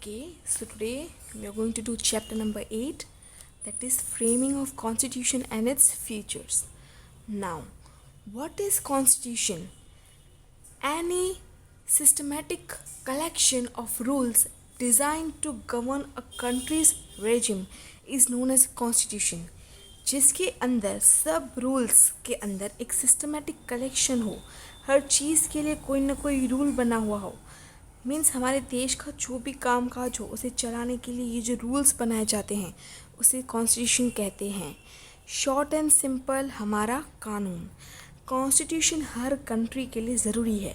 Okay, so today we are going to do chapter number 8, that is framing of constitution and its features. Now, what is constitution? Any systematic collection of rules designed to govern a country's regime is known as constitution. जिसके अंदर सब rules के अंदर एक systematic collection हो, हर चीज़ के लिए कोई ना कोई रूल बना हुआ हो। मीन्स हमारे देश का जो भी काम काज हो उसे चलाने के लिए ये जो रूल्स बनाए जाते हैं उसे कॉन्स्टिट्यूशन कहते हैं। शॉर्ट एंड सिंपल हमारा कानून। कॉन्स्टिट्यूशन हर कंट्री के लिए ज़रूरी है।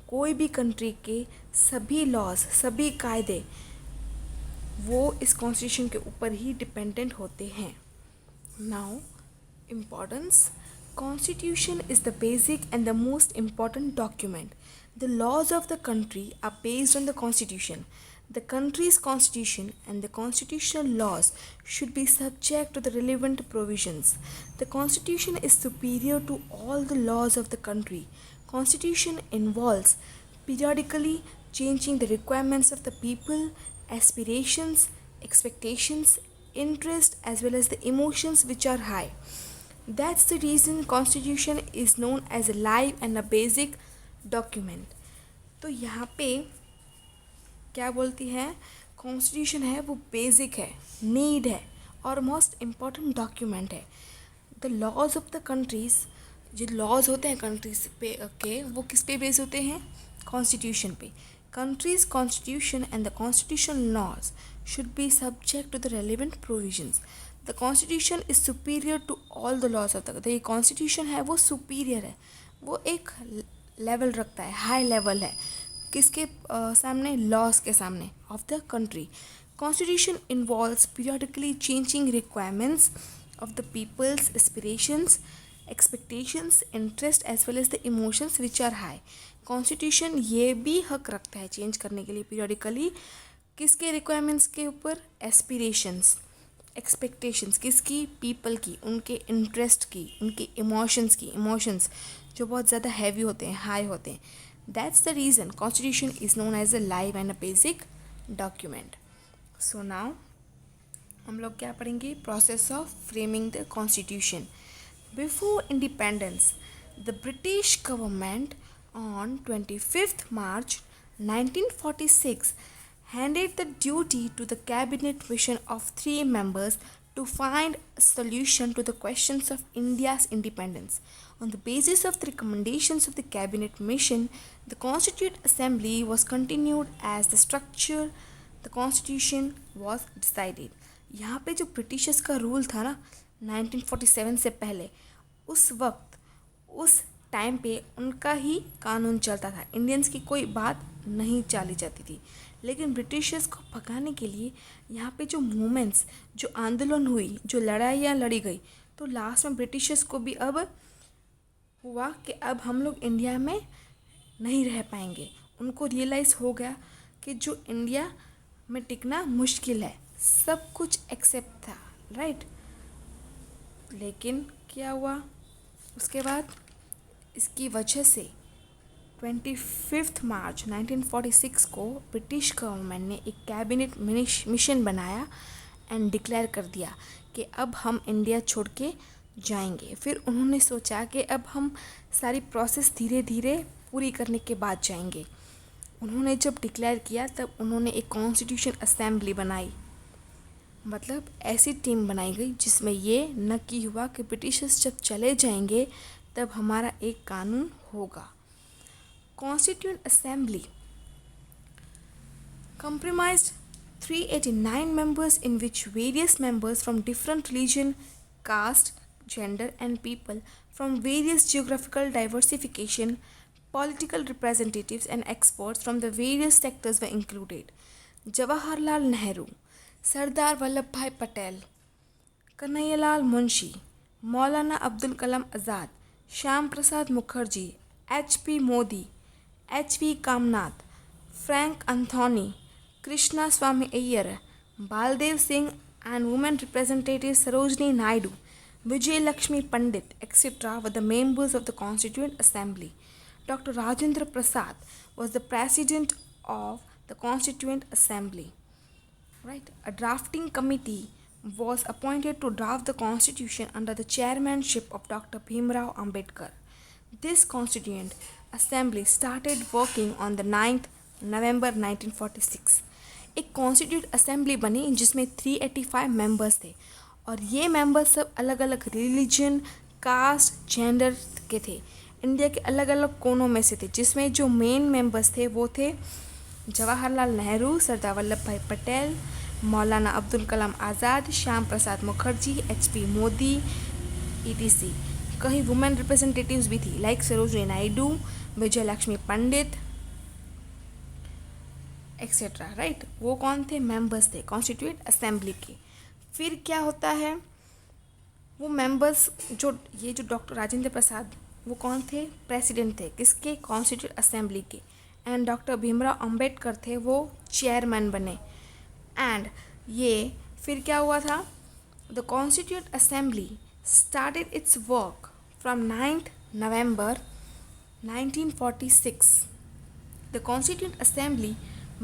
कोई भी कंट्री के सभी लॉज, सभी कायदे वो इस कॉन्स्टिट्यूशन के ऊपर ही डिपेंडेंट होते हैं। Now importance. Constitution is the basic and the most important document. The laws of the country are based on the Constitution. The country's constitution and the constitutional laws should be subject to the relevant provisions. The Constitution is superior to all the laws of the country. Constitution involves periodically changing the requirements of the people, aspirations, expectations, interest as well as the emotions which are high. That's the reason Constitution is known as a live and a basic document. तो यहाँ पे क्या बोलती है, constitution है वो basic है, need है और मोस्ट इम्पॉर्टेंट डॉक्यूमेंट है। The laws of the countries, जो लॉज होते हैं कंट्रीज पे के, वो किस पे बेस होते हैं, कॉन्स्टिट्यूशन पे। Country's constitution and the constitutional laws should be subject to the relevant provisions. The constitution is superior to all the laws of the ये constitution है वो superior है, वो एक लेवल रखता है, हाई लेवल है किसके सामने, लॉज के सामने of the country. Constitution involves periodically changing requirements of the people's aspirations, expectations, interest as well as the emotions which are high. Constitution ये भी हक रखता है चेंज करने के लिए पीरियडिकली, किसके रिक्वायरमेंट्स के ऊपर, एस्पिरेशंस, एक्सपेक्टेशंस किसकी, पीपल की, उनके इंटरेस्ट की, उनके इमोशंस जो बहुत ज़्यादा हैवी होते हैं, हाई होते हैं। That's the reason constitution is known as a live and a basic document. So now हम लोग क्या पढ़ेंगे, process of framing the constitution. Before independence the British government on 25th March 1946 handed the duty to the cabinet mission of 3 members to find a solution to the questions of India's independence. On the basis of the recommendations of the cabinet mission, the Constituent Assembly was continued as the structure the constitution was decided. यहाँ पे जो Britishers का rule था ना 1947 से पहले, उस वक्त उस टाइम पे उनका ही कानून चलता था, इंडियंस की कोई बात नहीं चाली जाती थी। लेकिन ब्रिटिशर्स को भगाने के लिए यहाँ पे जो मूवमेंट्स, जो आंदोलन हुई, जो लड़ाइयाँ लड़ी गई, तो लास्ट में ब्रिटिशर्स को भी अब हुआ कि अब हम लोग इंडिया में नहीं रह पाएंगे। उनको रियलाइज़ हो गया कि जो इंडिया में टिकना मुश्किल है, सब कुछ एक्सेप्ट था, राइट। लेकिन क्या हुआ उसके बाद, इसकी वजह से 25 मार्च 1946 को ब्रिटिश गवर्नमेंट ने एक कैबिनेट मिशन बनाया एंड डिक्लेयर कर दिया कि अब हम इंडिया छोड़ के जाएंगे। फिर उन्होंने सोचा कि अब हम सारी प्रोसेस धीरे धीरे पूरी करने के बाद जाएंगे। उन्होंने जब डिक्लेयर किया तब उन्होंने एक कॉन्स्टिट्यूशन असेंबली बनाई, मतलब ऐसी टीम बनाई गई जिसमें ये नक्की हुआ कि ब्रिटिशर्स जब चले जाएंगे तब हमारा एक कानून होगा। Constituent assembly comprised 389 members in which various members from different religion, caste, gender and people from various geographical diversification, political representatives and experts from the various sectors were included. Jawaharlal Nehru, Sardar Vallabhbhai Patel, Kanhaiyalal Munshi, Maulana Abdul Kalam Azad, Shyama Prasad Mukherjee, H.P. Mody, H.V. Kamath, Frank Anthony, Krishna Swami Ayyar, Baldev Singh and women representative Sarojini Naidu, Vijay Lakshmi Pandit, etc. were the members of the Constituent Assembly. Dr. Rajendra Prasad was the president of the Constituent Assembly. right? A drafting committee was appointed to draft the constitution under the chairmanship of Dr. Bhimrao Ambedkar. This constituent assembly started working on the 9th November 1946. एक constitute assembly बनी जिसमें 385 members थे और ये members सब अलग अलग religion, cast, gender के थे, इंडिया के अलग अलग कोनों में से थे, जिसमें जो मेन मेंबर्स थे वो थे जवाहरलाल नेहरू, सरदार वल्लभ भाई पटेल, मौलाना अब्दुल कलाम आज़ाद, श्याम प्रसाद मुखर्जी, HP मोदी, ETC. कहीं वुमेन रिप्रेजेंटेटिव्स भी थी लाइक सरोजिनी नायडू, विजय लक्ष्मी पंडित एक्सेट्रा, राइट. वो कौन थे? मेंबर्स थे कॉन्स्टिट्यूट असेंबली के. फिर क्या होता है, वो मेंबर्स जो डॉक्टर राजेंद्र प्रसाद वो कौन थे? प्रेसिडेंट थे किसके? कॉन्स्टिट्यूट असेंबली के. एंड डॉक्टर भीमराव अंबेडकर थे वो चेयरमैन बने. एंड ये फिर क्या हुआ था? The constitute assembly started its work from 9th November 1946. The Constituent Assembly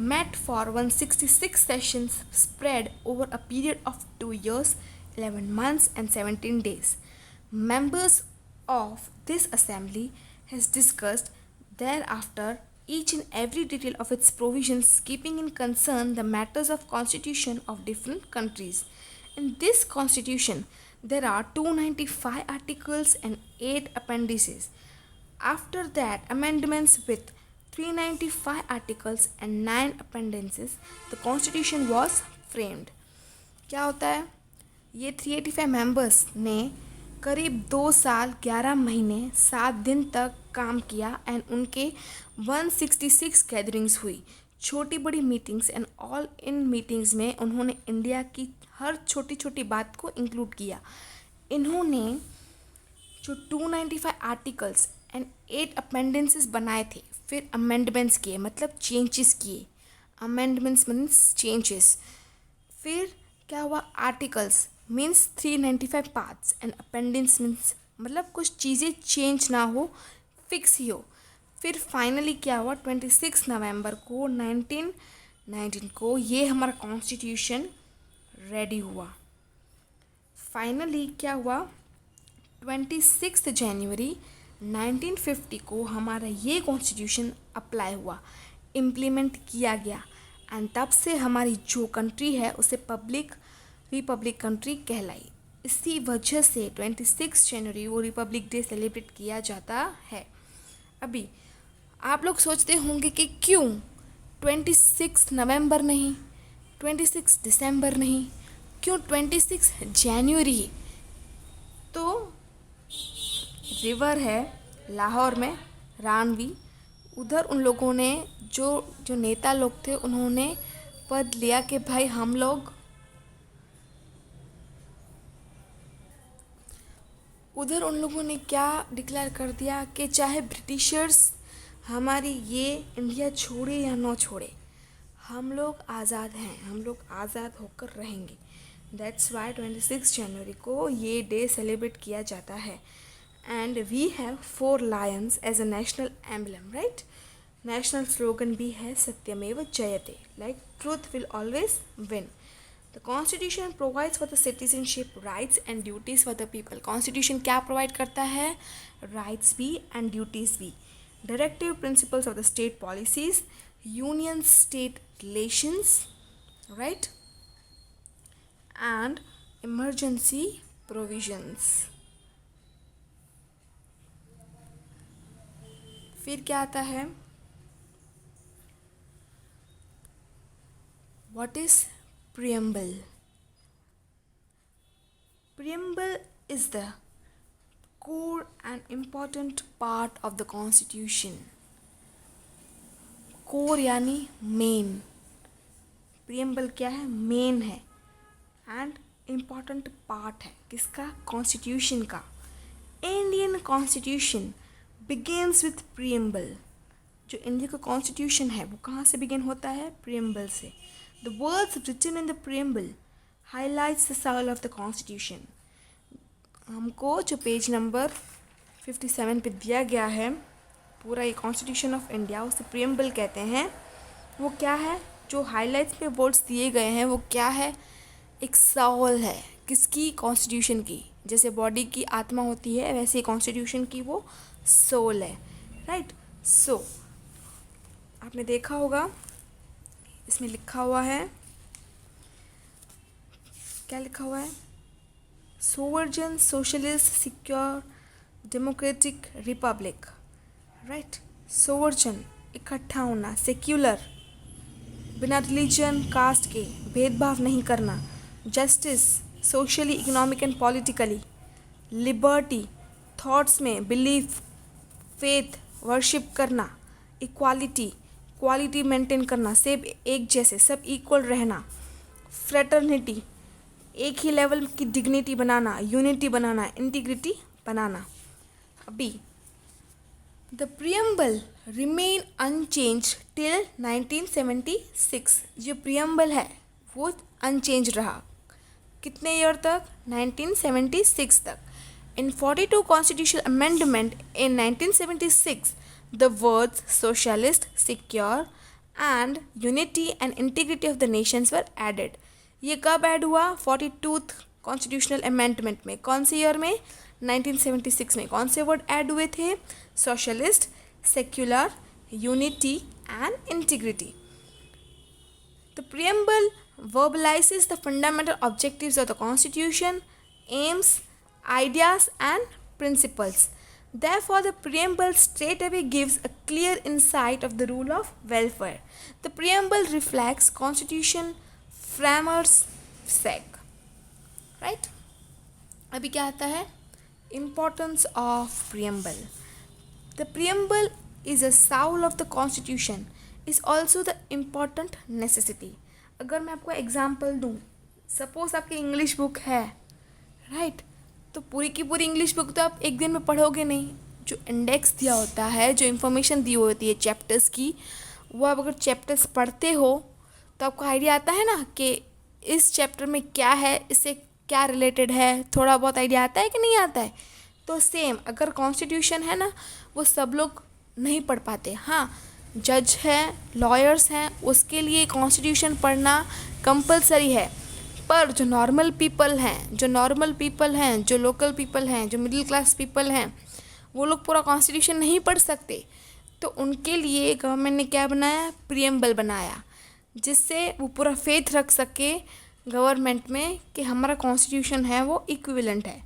met for 166 sessions spread over a period of 2 years, 11 months and 17 days. Members of this assembly has discussed thereafter each and every detail of its provisions, keeping in concern the matters of constitution of different countries. In this constitution, there are 295 articles and 8 appendices. After that, amendments with 395 articles and 9 appendices, the constitution was framed. क्या होता है? ये 385 members ने करीब 2 साल 11 महीने 7 दिन तक काम किया एंड उनके 166 गैदरिंग्स हुई, छोटी बड़ी meetings, and all in meetings में उन्होंने इंडिया की हर छोटी छोटी बात को इंक्लूड किया. इन्होंने जो 295 आर्टिकल्स एंड 8 अपेंडेंसेस बनाए थे, फिर अमेंडमेंट्स किए मतलब चेंजेस किए. Amendments means changes. फिर क्या हुआ? Articles means 395 parts and appendices means मतलब कुछ चीज़ें चेंज ना हो, फिक्स ही हो. फिर फाइनली क्या हुआ? 26 नवंबर को 1919 को ये हमारा कॉन्स्टिट्यूशन रेडी हुआ. फाइनली क्या हुआ? 26 जनवरी 1950 को हमारा ये कॉन्स्टिट्यूशन अप्लाई हुआ, इम्प्लीमेंट किया गया. एंड तब से हमारी जो कंट्री है उसे रिपब्लिक कंट्री कहलाई. इसी वजह से 26 जनवरी वो रिपब्लिक डे सेलिब्रेट किया जाता है. अभी आप लोग सोचते होंगे कि क्यों 26 नवंबर नहीं, 26 दिसंबर नहीं, क्यों 26 जनवरी? तो रिवर है लाहौर में, रानवी, उधर उन लोगों ने जो नेता लोग थे उन्होंने पद लिया कि भाई हम लोग उधर उन लोगों ने क्या डिक्लेयर कर दिया कि चाहे ब्रिटिशर्स हमारी ये इंडिया छोड़े या ना छोड़े, हम लोग आज़ाद हैं, हम लोग आज़ाद होकर रहेंगे. दैट्स वाई 26 जनवरी को ये डे सेलिब्रेट किया जाता है. And we have 4 lions as a national emblem, right. National slogan भी है सत्यमेव जयते, like truth will always win. The constitution provides for the citizenship rights and duties for the people. Constitution क्या provide करता है? राइट्स भी and duties भी. Directive principles of the state policies, union state relations, right, and emergency provisions. फिर क्या आता है? What is preamble? Preamble is the core and important part of the constitution. core यानी main. Preamble क्या है? Main है and important part है किसका? कॉन्स्टिट्यूशन का. Indian constitution begins with preamble. जो इंडिया का कॉन्स्टिट्यूशन है वो कहाँ से बिगिन होता है? प्रियम्बल से. The words written in the preamble highlights the soul of the constitution. हमको जो पेज नंबर 57 पे दिया गया है पूरा ये कॉन्स्टिट्यूशन ऑफ इंडिया, उसे प्रियम्बल कहते हैं. वो क्या है? जो हाइलाइट्स पे वर्ड्स दिए गए हैं वो क्या है, एक सोल है किसकी, कॉन्स्टिट्यूशन की। जैसे बॉडी की आत्मा होती है वैसे कॉन्स्टिट्यूशन की वो सोल है, राइट। सो आपने देखा होगा इसमें लिखा हुआ है, क्या लिखा हुआ है, सोवर्जन socialist secure democratic Republic, right. सोवर्जन इकट्ठा होना, सेक्युलर बिना रिलीजन कास्ट के भेदभाव नहीं करना, justice socially economic and politically, liberty thoughts में बिलीफ फेथ वर्शिप करना, इक्वालिटी क्वालिटी मेंटेन करना, सब एक जैसे सब इक्वल रहना, फ्रेटर्निटी एक ही लेवल की डिग्निटी बनाना, यूनिटी बनाना, इंटीग्रिटी बनाना। अभी the preamble remain unchange till 1976, जो प्रियम्बल है वो अनचेंज रहा कितने ईयर तक, 1976 तक। इन 42 constitutional amendment in 1976 the words socialist, secure and unity and integrity of the nations were added। ये कब ऐड हुआ, 42th कॉन्स्टिट्यूशनल अमेंडमेंट में, कौन से ईयर में, 1976 में। कौन से वर्ड ऐड हुए थे, socialist, secular, unity and integrity. The preamble verbalizes the fundamental objectives of the Constitution, aims, ideas, and principles. Therefore, the preamble straightaway gives a clear insight of the rule of welfare. The preamble reflects Constitution framers' sake. Right? अभी क्या आता है, Importance of preamble. The preamble is a soul of the Constitution. Is also the important necessity. अगर मैं आपको example दूँ, suppose आपकी English book है, राइट, तो पूरी की पूरी इंग्लिश बुक तो आप एक दिन में पढ़ोगे नहीं। जो इंडेक्स दिया होता है, जो इन्फॉर्मेशन दी होती है चैप्टर्स की, वो आप अगर चैप्टर्स पढ़ते हो तो आपको आइडिया आता है ना कि इस चैप्टर में क्या है, इससे क्या रिलेटेड है, थोड़ा बहुत आइडिया आता है कि नहीं आता है। तो सेम अगर कॉन्स्टिट्यूशन है ना, वो सब लोग नहीं पढ़ पाते। हाँ, जज हैं, लॉयर्स हैं, उसके लिए कॉन्स्टिट्यूशन पढ़ना कंपलसरी है, पर जो नॉर्मल पीपल हैं, जो लोकल पीपल हैं, जो मिडिल क्लास पीपल हैं, वो लोग पूरा कॉन्स्टिट्यूशन नहीं पढ़ सकते। तो उनके लिए गवर्नमेंट ने क्या बनाया, प्रियम्बल बनाया, जिससे वो पूरा फेथ रख सके गवर्नमेंट में कि हमारा कॉन्स्टिट्यूशन है वो इक्विवेलेंट है।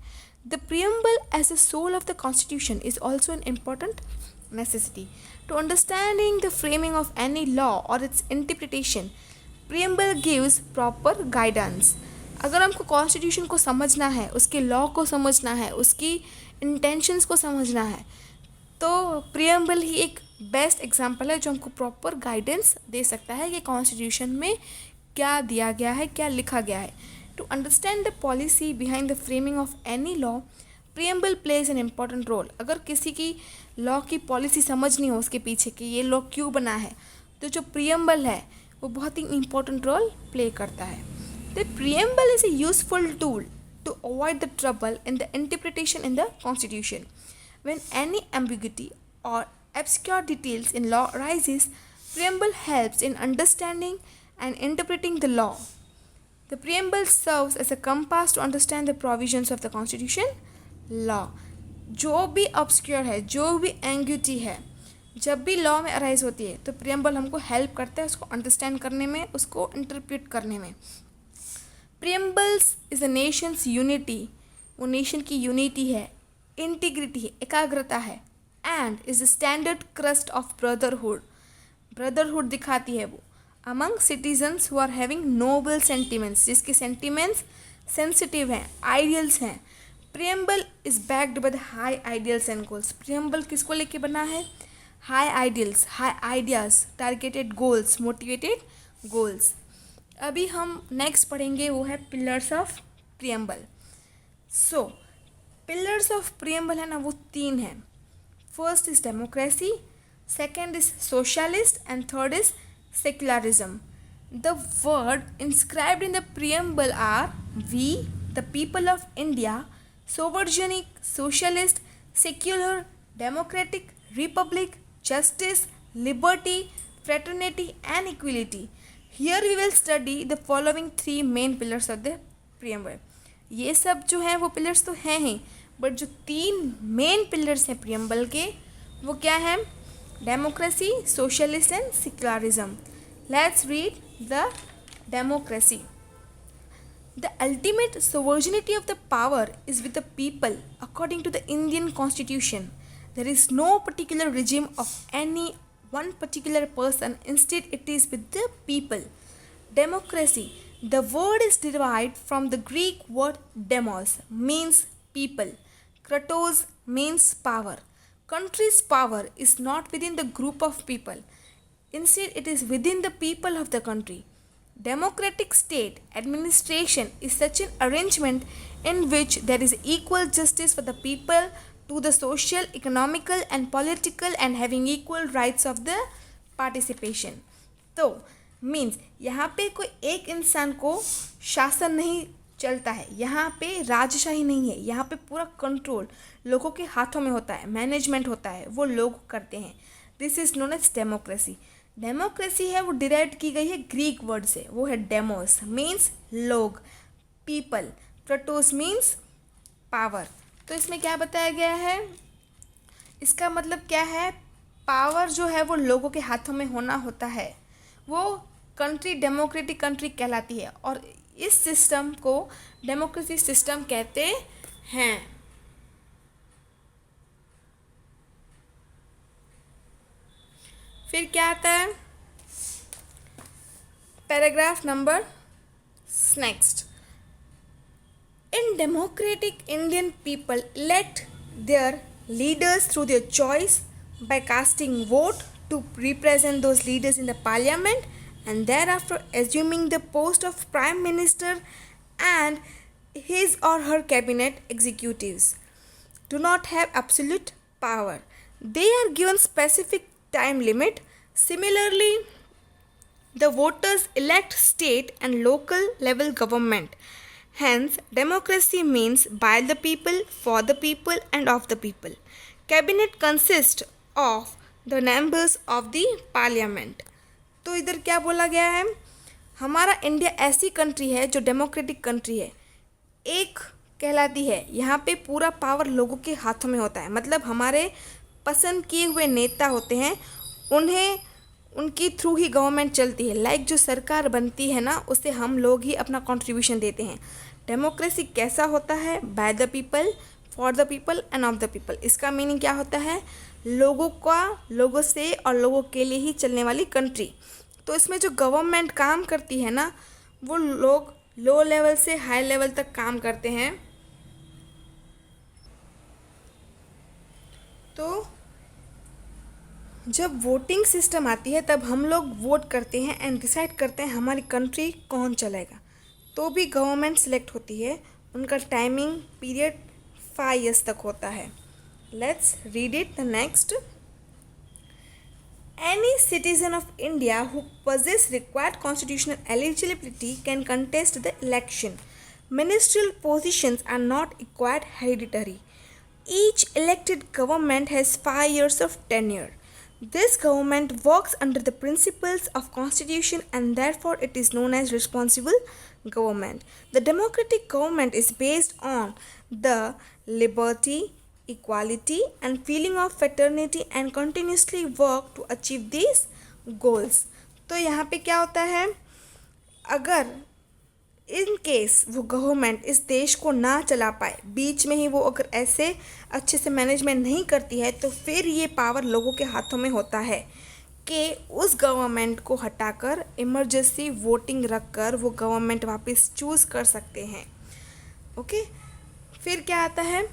The preamble as the soul of the constitution is also an important necessity to understanding the framing of any law or its interpretation. Preamble gives proper guidance. अगर हमको कॉन्स्टिट्यूशन को समझना है, उसके लॉ को समझना है, उसकी इंटेंशंस को समझना है, तो प्रियम्बल ही एक बेस्ट एग्जांपल है जो हमको प्रॉपर गाइडेंस दे सकता है कि कॉन्स्टिट्यूशन में क्या दिया गया है, क्या लिखा गया है। To understand the policy behind the framing of any law, preamble plays an important role. अगर किसी की लॉ की पॉलिसी समझनी हो उसके पीछे कि ये लॉ क्यों बना है, तो जो प्रियम्बल है वो बहुत ही इम्पोर्टेंट रोल प्ले करता है। The preamble is a useful tool to avoid the trouble in the interpretation in the constitution. When any ambiguity और obscure details in law arises, preamble helps in understanding and interpreting the law. The preamble serves as a compass to understand the provisions of the Constitution law. जो भी obscure है, जो भी ambiguity है, जब भी law में अराइज होती है तो प्रियम्बल हमको हेल्प करता है उसको अंडरस्टैंड करने में, उसको इंटरप्रेट करने में। Preambles is a nation's unity, वो नेशन की यूनिटी है, इंटीग्रिटी है, एकाग्रता है, and is the standard crust of brotherhood, brotherhood दिखाती है वो among citizens who are having noble sentiments, जिसके सेंटिमेंट्स सेंसिटिव हैं, आइडियल्स हैं। Preamble is backed by the high ideals and goals. Preamble किसको लेके बना है, high ideals, high ideas, targeted goals, motivated goals. अभी हम नेक्स्ट पढ़ेंगे वो है pillars of preamble. So pillars of preamble है ना, वो 3 हैं। First is democracy, second is socialist and third is secularism. The word inscribed in the preamble are we, the people of India, sovereign, socialist, secular, democratic, republic, justice, liberty, fraternity and equality. Here we will study the following three main pillars of the preamble. ये सब जो है वो pillars तो हैं ही, but जो तीन main pillars हैं प्रियम्बल के वो क्या है? Democracy, socialist and secularism. Let's read the democracy. The ultimate sovereignty of the power is with the people according to the Indian Constitution. There is no particular regime of any one particular person, instead it is with the people. Democracy. The word is derived from the Greek word demos, means people. Kratos means power. Country's power is not within the group of people. Instead, it is within the people of the country. Democratic state administration is such an arrangement in which there is equal justice for the people to the social, economical and political and having equal rights of the participation. तो means यहाँ पे कोई एक इंसान को शासन नहीं चलता है, यहाँ पे राजशाही नहीं है, यहाँ पे पूरा कंट्रोल लोगों के हाथों में होता है, मैनेजमेंट होता है, वो लोग करते हैं. This is known as democracy. Democracy है वो डिराइव की गई है ग्रीक वर्ड से, वो है डेमोस मीन्स लोग, पीपल, प्रोटोस मीन्स पावर. तो इसमें क्या बताया गया है? इसका मतलब क्या है? पावर जो है वो लोगों के हाथों में होना होता है, वो कंट्री डेमोक्रेटिक कंट्री कहलाती है और इस सिस्टम को डेमोक्रेसी सिस्टम कहते हैं. फिर क्या आता है? Paragraph number next. In democratic Indian people elect their leaders through their choice by casting vote to represent those leaders in the parliament and thereafter assuming the post of prime minister and his or her cabinet executives do not have absolute power. They are given specific time limit. Similarly, the voters elect state and local level government. Hence, democracy means by the people, for the people and of the people. Cabinet consists of the members of the parliament. तो इधर क्या बोला गया है? हमारा India ऐसी country है जो डेमोक्रेटिक कंट्री है, एक कहलाती है. यहाँ पे पूरा पावर लोगों के हाथों में होता है, मतलब हमारे पसंद किए हुए नेता होते हैं, उन्हें उनकी थ्रू ही गवर्नमेंट चलती है. लाइक जो सरकार बनती है ना, उससे हम लोग ही अपना कंट्रीब्यूशन देते हैं. डेमोक्रेसी कैसा होता है? By the people, for the people end of the people. इसका मीनिंग क्या होता है? लोगों का, लोगों से और लोगों के लिए ही चलने वाली कंट्री. तो इसमें जो गवर्नमेंट काम करती है ना, वो लोग लो लेवल से हाई लेवल तक काम करते हैं. तो जब वोटिंग सिस्टम आती है तब हम लोग वोट करते हैं एंड डिसाइड करते हैं हमारी कंट्री कौन चलाएगा. तो भी गवर्नमेंट सेलेक्ट होती है, उनका टाइमिंग पीरियड 5 years तक होता है. Let's read it the next. Any citizen of India who possess required constitutional eligibility can contest the election. Ministerial positions are not acquired hereditary. Each elected government has 5 years of tenure. This government works under the principles of constitution and therefore it is known as responsible government. The democratic government is based on the liberty, equality and feeling of fraternity and continuously work to achieve these goals. तो यहाँ पे क्या होता है? अगर in case वो government इस देश को ना चला पाए, बीच में ही वो अगर ऐसे अच्छे से मैनेजमेंट नहीं करती है, तो फिर ये पावर लोगों के हाथों में होता है कि उस गवर्नमेंट को हटाकर इमरजेंसी वोटिंग रखकर वो गवर्नमेंट वापस चूज़ कर सकते हैं. ओके, फिर क्या आता है?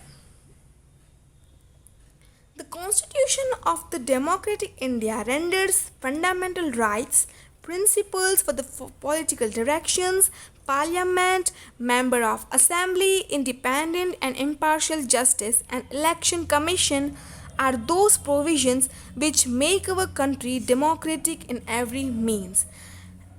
The Constitution of the Democratic India renders fundamental rights, principles for the political directions, parliament, member of assembly, independent and impartial justice and election commission are those provisions which make our country democratic in every means.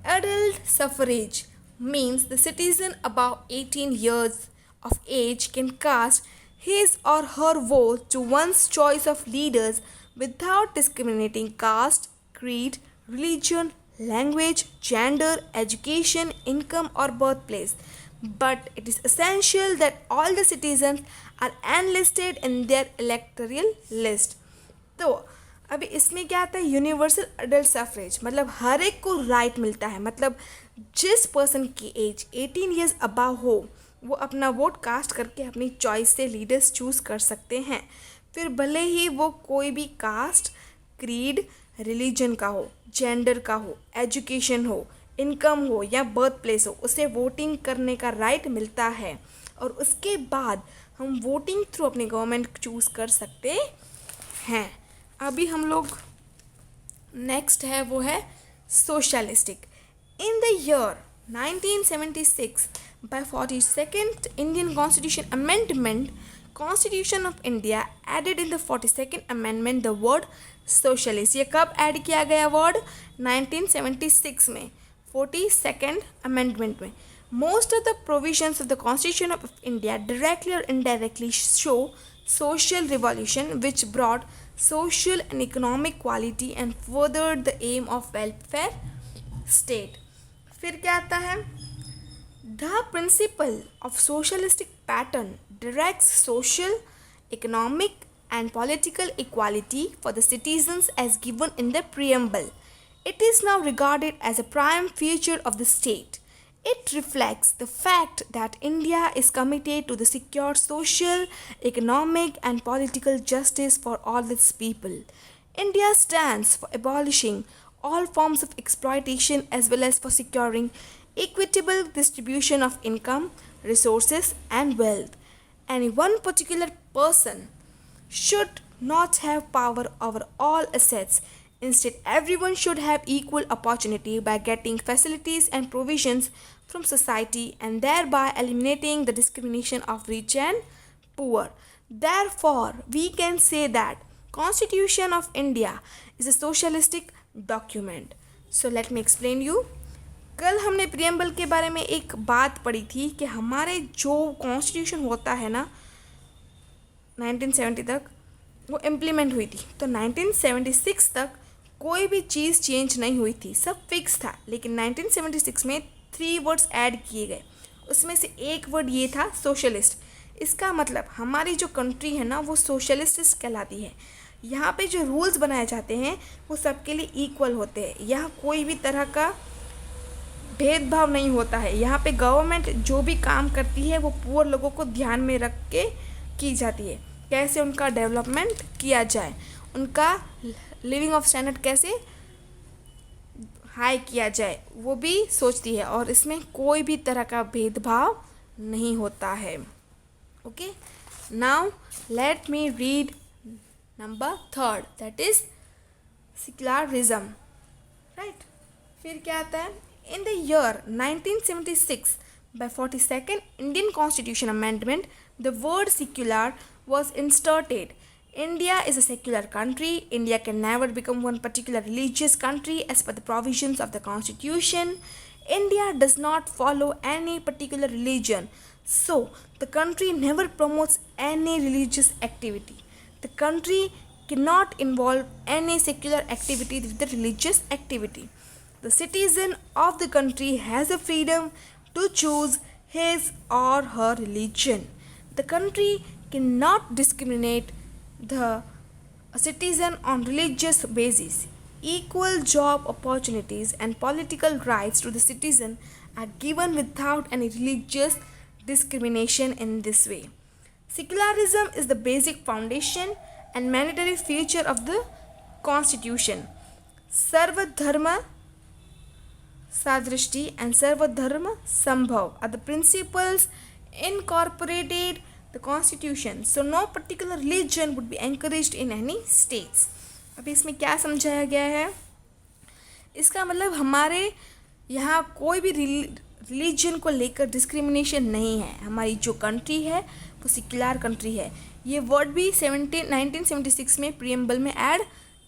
Adult suffrage means the citizen above 18 years of age can cast his or her vote to one's choice of leaders without discriminating caste, creed, religion, language, gender, education, income, or birthplace. But it is essential that all the citizens are enlisted in their electoral list. तो अभी इसमें क्या आता है, universal adult suffrage, मतलब हर एक को right मिलता है, मतलब जिस पर्सन की एज 18 ईयर्स अबव हो वो अपना वोट कास्ट करके अपनी चॉइस से लीडर्स चूज़ कर सकते हैं। फिर भले ही वो कोई भी कास्ट, क्रीड, रिलीजन का हो, जेंडर का हो, एजुकेशन हो, इनकम हो या बर्थ प्लेस हो, उसे वोटिंग करने का राइट मिलता है। और उसके बाद हम वोटिंग थ्रू अपनी गवर्नमेंट चूज़ कर सकते हैं। अभी हम लोग नेक्स्ट है वो है socialistic. In the year 1976 by 42nd Indian Constitution Amendment, Constitution of India added in the 42nd Amendment the word socialist। ये कब ऐड किया गया वर्ड? 1976 में 42nd Amendment में। Most of the provisions of the Constitution of India directly or indirectly show social revolution which brought social and economic equality and furthered the aim of welfare state। फिर क्या आता है? The principle of socialistic pattern directs social, economic, and political equality for the citizens as given in the preamble. It is now regarded as a prime feature of the state. It reflects the fact that India is committed to the secure social, economic, and political justice for all its people. India stands for abolishing all forms of exploitation as well as for securing equitable distribution of income, resources, and wealth. Any one particular person should not have power over all assets. Instead, everyone should have equal opportunity by getting facilities and provisions from society and thereby eliminating the discrimination of rich and poor. Therefore, we can say that Constitution of India is a socialistic document. So let me explain you. कल हमने preamble के बारे में एक बात पढ़ी थी कि हमारे जो कॉन्स्टिट्यूशन होता है ना 1970 तक वो इम्प्लीमेंट हुई थी, तो 1976 तक कोई भी चीज़ चेंज नहीं हुई थी, सब फिक्स था। लेकिन 1976 में 3 वर्ड्स ऐड किए गए, उसमें से एक वर्ड ये था सोशलिस्ट। इसका मतलब हमारी जो कंट्री है ना वो सोशलिस्ट कहलाती है। यहाँ पे जो रूल्स बनाए जाते हैं वो सबके लिए इक्वल होते हैं, यहाँ कोई भी तरह का भेदभाव नहीं होता है। यहाँ पे गवर्नमेंट जो भी काम करती है वो पुअर लोगों को ध्यान में रख के की जाती है, कैसे उनका डेवलपमेंट किया जाए, उनका लिविंग ऑफ स्टैंडर्ड कैसे हाई किया जाए वो भी सोचती है, और इसमें कोई भी तरह का भेदभाव नहीं होता है। Okay, now let me read number 3, that is secularism, right. फिर क्या आता है? In the year 1976, by 42nd Indian Constitution Amendment, the word secular was inserted. India is a secular country. India can never become one particular religious country as per the provisions of the Constitution. India does not follow any particular religion, so the country never promotes any religious activity. The country cannot involve any secular activity with the religious activity. The citizen of the country has the freedom to choose his or her religion. The country cannot discriminate the citizen on religious basis. Equal job opportunities and political rights to the citizen are given without any religious discrimination in this way. Secularism is the basic foundation and mandatory feature of the Constitution. Sarva Dharma Sadrishti and Sarva Dharma Sambhav are the principles incorporated the Constitution. So no particular religion would be encouraged in any states. अभी इसमें क्या समझाया गया है? इसका मतलब हमारे यहाँ कोई भी रिलीजन को लेकर डिस्क्रिमिनेशन नहीं है। हमारी जो कंट्री है वो सेक्युलर कंट्री है। ये वर्ड भी 1976 में प्रीएम्बल में ऐड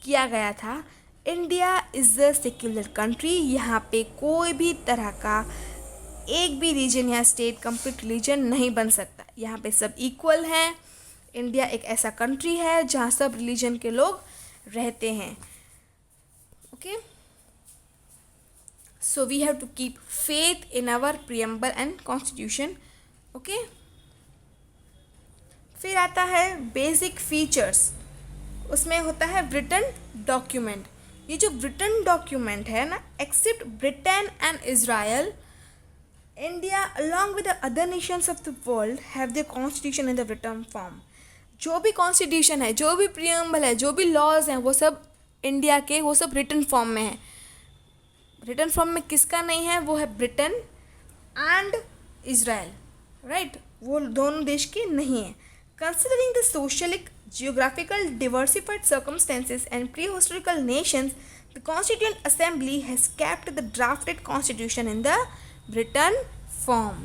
किया गया था। India is a secular country. यहाँ पे कोई भी तरह का एक भी रीजन या स्टेट कंप्लीट रिलीजन नहीं बन सकता। यहाँ पे सब इक्वल हैं। इंडिया एक ऐसा कंट्री है जहाँ सब रिलीजन के लोग रहते हैं। Okay, So we have to keep faith in our preamble and constitution. Okay. फिर आता है बेसिक फीचर्स. उसमें होता है written document. ये जो written document है ना, except Britain and Israel, India along with the other nations of the world have their constitution in the written form. जो भी कॉन्स्टिट्यूशन है, जो भी प्रियम्बल है, जो भी लॉज हैं, वो सब इंडिया के, वो सब रिटन फॉर्म में है. रिटन फॉर्म में किसका नहीं है? वो है ब्रिटेन एंड इजराइल, राइट. वो दोनों देश के नहीं है. Considering the social, geographical diversified circumstances and prehistorical nations, the constituent assembly has kept the drafted constitution in the written form.